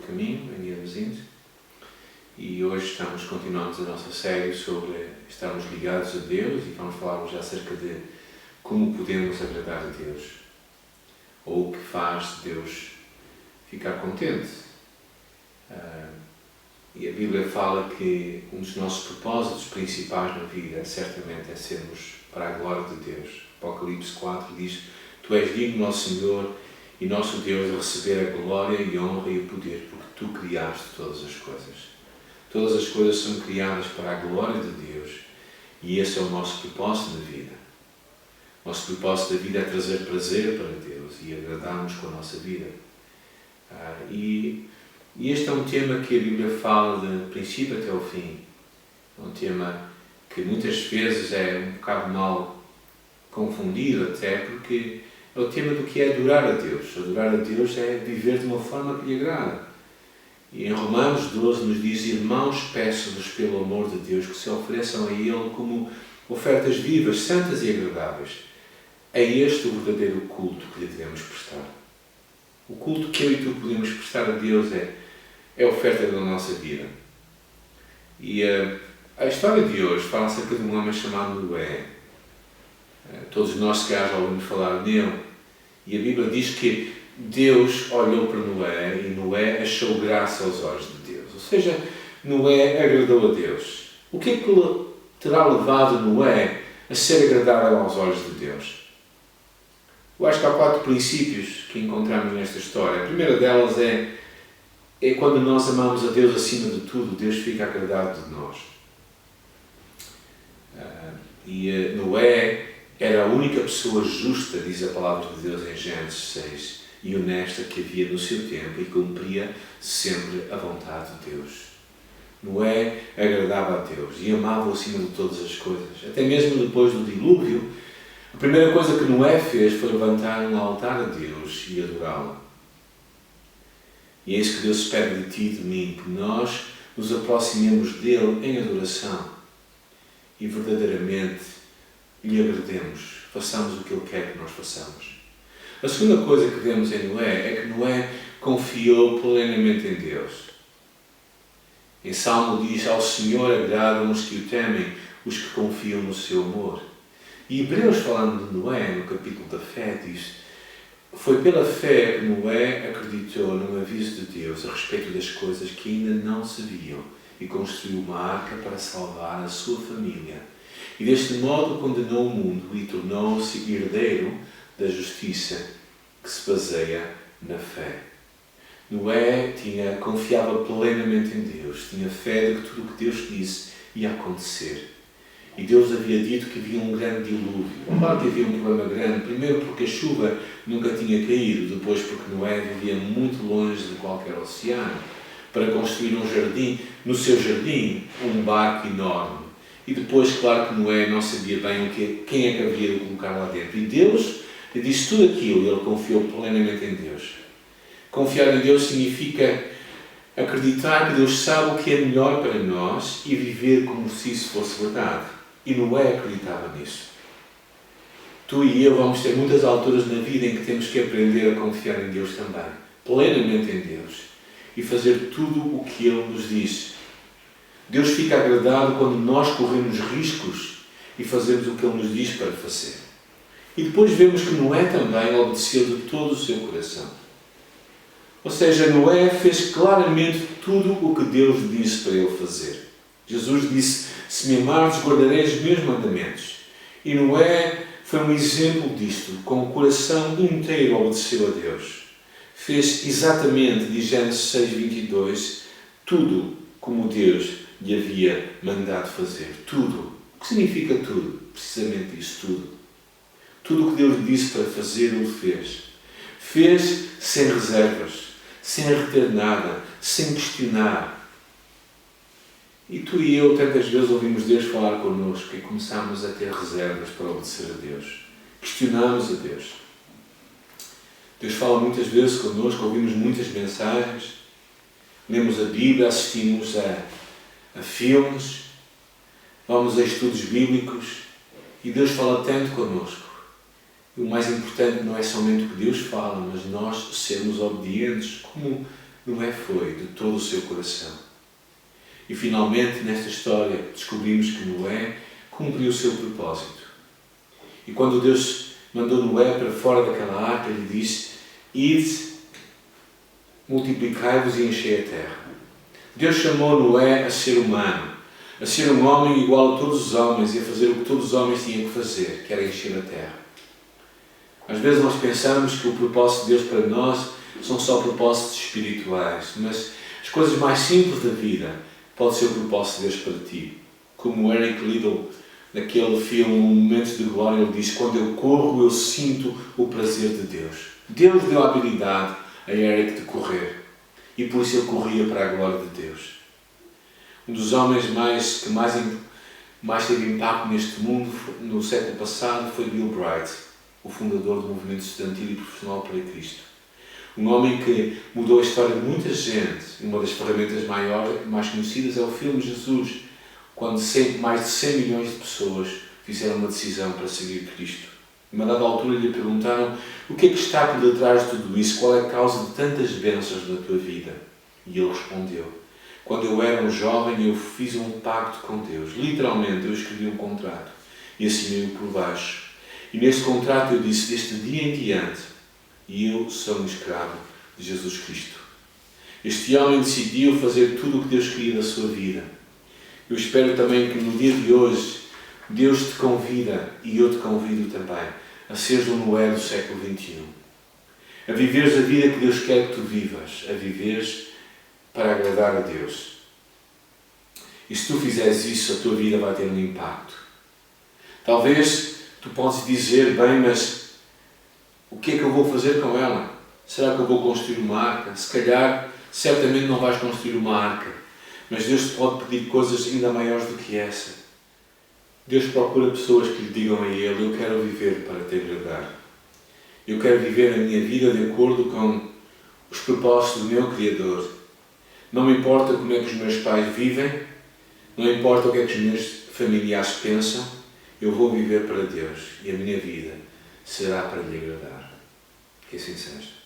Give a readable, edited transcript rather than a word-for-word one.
caminho em Iamesinho, e hoje continuamos a nossa série sobre estarmos ligados a Deus e vamos falar hoje acerca de como podemos agradar a Deus, ou o que faz Deus ficar contente. E a Bíblia fala que um dos nossos propósitos principais na vida certamente é sermos para a glória de Deus. Apocalipse 4 diz: Tu és digno, nosso Senhor e nosso Deus, de receber a glória e a honra e o poder, porque Tu criaste todas as coisas. Todas as coisas são criadas para a glória de Deus e esse é o nosso propósito na vida. O nosso propósito da vida é trazer prazer para Deus e agradarmos com a nossa vida. E este é um tema que a Bíblia fala de princípio até ao fim. É um tema que muitas vezes é um bocado mal confundido até, porque é o tema do que é adorar a Deus. Adorar a Deus é viver de uma forma que lhe agrada. E em Romanos 12 nos diz: Irmãos, peço-vos pelo amor de Deus que se ofereçam a Ele como ofertas vivas, santas e agradáveis. É este o verdadeiro culto que lhe devemos prestar. O culto que eu e tu podemos prestar a Deus é a oferta da nossa vida. E a história de hoje fala acerca de um homem chamado Noé. Todos nós, se calhar, já ouvimos falar nele. E a Bíblia diz que Deus olhou para Noé e Noé achou graça aos olhos de Deus. Ou seja, Noé agradou a Deus. O que é que terá levado Noé a ser agradável aos olhos de Deus? Eu acho que há 4 princípios que encontramos nesta história. A primeira delas é quando nós amamos a Deus acima de tudo, Deus fica agradado de nós. Noé era a única pessoa justa, diz a palavra de Deus em Gênesis 6, e honesta que havia no seu tempo e cumpria sempre a vontade de Deus. Noé agradava a Deus e amava-o acima de todas as coisas. Até mesmo depois do dilúvio, a primeira coisa que Noé fez foi levantar um altar a Deus e adorá-lo. E é isso que Deus espera de ti e de mim, que nós nos aproximemos dele em adoração e verdadeiramente lhe agrademos, façamos o que ele quer que nós façamos. A segunda coisa que vemos em Noé é que Noé confiou plenamente em Deus. Em Salmo diz: Ao Senhor agradam os que o temem, os que confiam no seu amor. E Hebreus, falando de Noé, no capítulo da fé, diz: Foi pela fé que Noé acreditou no aviso de Deus a respeito das coisas que ainda não se viam e construiu uma arca para salvar a sua família. E deste modo condenou o mundo e tornou-se herdeiro da justiça que se baseia na fé. Noé confiava plenamente em Deus, tinha fé de que tudo o que Deus disse ia acontecer. E Deus havia dito que havia um grande dilúvio. Claro que havia um problema grande, primeiro porque a chuva nunca tinha caído, depois porque Noé vivia muito longe de qualquer oceano, para construir um jardim, no seu jardim, um barco enorme. E depois, claro que Noé não sabia bem quem é que havia de colocar lá dentro. E Deus lhe disse tudo aquilo e ele confiou plenamente em Deus. Confiar em Deus significa acreditar que Deus sabe o que é melhor para nós e viver como se isso fosse verdade. E Noé acreditava nisso. Tu e eu vamos ter muitas alturas na vida em que temos que aprender a confiar em Deus também. Plenamente em Deus. E fazer tudo o que Ele nos diz. Deus fica agradado quando nós corremos riscos e fazemos o que Ele nos diz para fazer. E depois vemos que Noé também obedeceu de todo o seu coração. Ou seja, Noé fez claramente tudo o que Deus lhe disse para ele fazer. Jesus disse: Se me amares, guardarei os meus mandamentos. E Noé foi um exemplo disto. Com o coração inteiro obedeceu a Deus. Fez exatamente, diz Gênesis 6:22, tudo como Deus lhe havia mandado fazer. Tudo. O que significa tudo? Precisamente isso, tudo. Tudo o que Deus lhe disse para fazer, ele fez. Fez sem reservas, sem reter nada, sem questionar. E tu e eu, tantas vezes, ouvimos Deus falar connosco e começamos a ter reservas para obedecer a Deus. Questionamos a Deus. Deus fala muitas vezes connosco, ouvimos muitas mensagens, lemos a Bíblia, assistimos a filmes, vamos a estudos bíblicos e Deus fala tanto connosco. E o mais importante não é somente o que Deus fala, mas nós sermos obedientes, como Noé foi de todo o seu coração. E finalmente, nesta história, descobrimos que Noé cumpriu o seu propósito. E quando Deus mandou Noé para fora daquela arca, ele disse: ide, multiplicai-vos e enchei a terra. Deus chamou Noé a ser humano, a ser um homem igual a todos os homens e a fazer o que todos os homens tinham que fazer, que era encher a terra. Às vezes nós pensamos que o propósito de Deus para nós são só propósitos espirituais, mas as coisas mais simples da vida podem ser o propósito de Deus para ti. Como Eric Liddell, naquele filme Um Momento de Glória, ele diz: quando eu corro, eu sinto o prazer de Deus. Deus deu a habilidade a Eric de correr e por isso ele corria para a glória de Deus. Um dos homens que mais teve impacto neste mundo no século passado foi Bill Bright, o fundador do movimento estudantil e profissional para Cristo. Um homem que mudou a história de muita gente. Uma das ferramentas mais conhecidas é o filme Jesus, quando mais de 100 milhões de pessoas fizeram uma decisão para seguir Cristo. Em uma dada altura lhe perguntaram: o que é que está por detrás de tudo isso? Qual é a causa de tantas bênçãos na tua vida? E ele respondeu: quando eu era um jovem, eu fiz um pacto com Deus. Literalmente, eu escrevi um contrato e assinei-o por baixo. E nesse contrato eu disse: deste dia em diante, eu sou um escravo de Jesus Cristo. Este homem decidiu fazer tudo o que Deus queria da sua vida. Eu espero também que no dia de hoje Deus te convida, e eu te convido também, a seres um Noé do século XXI. A viveres a vida que Deus quer que tu vivas, a viveres para agradar a Deus. E se tu fizeres isso, a tua vida vai ter um impacto. Talvez tu possas dizer: bem, mas o que é que eu vou fazer com ela? Será que eu vou construir uma arca? Se calhar, certamente não vais construir uma arca, mas Deus te pode pedir coisas ainda maiores do que essa. Deus procura pessoas que lhe digam a Ele: eu quero viver para te agradar. Eu quero viver a minha vida de acordo com os propósitos do meu Criador. Não me importa como é que os meus pais vivem, não importa o que é que os meus familiares pensam, eu vou viver para Deus e a minha vida será para lhe agradar. Que assim seja.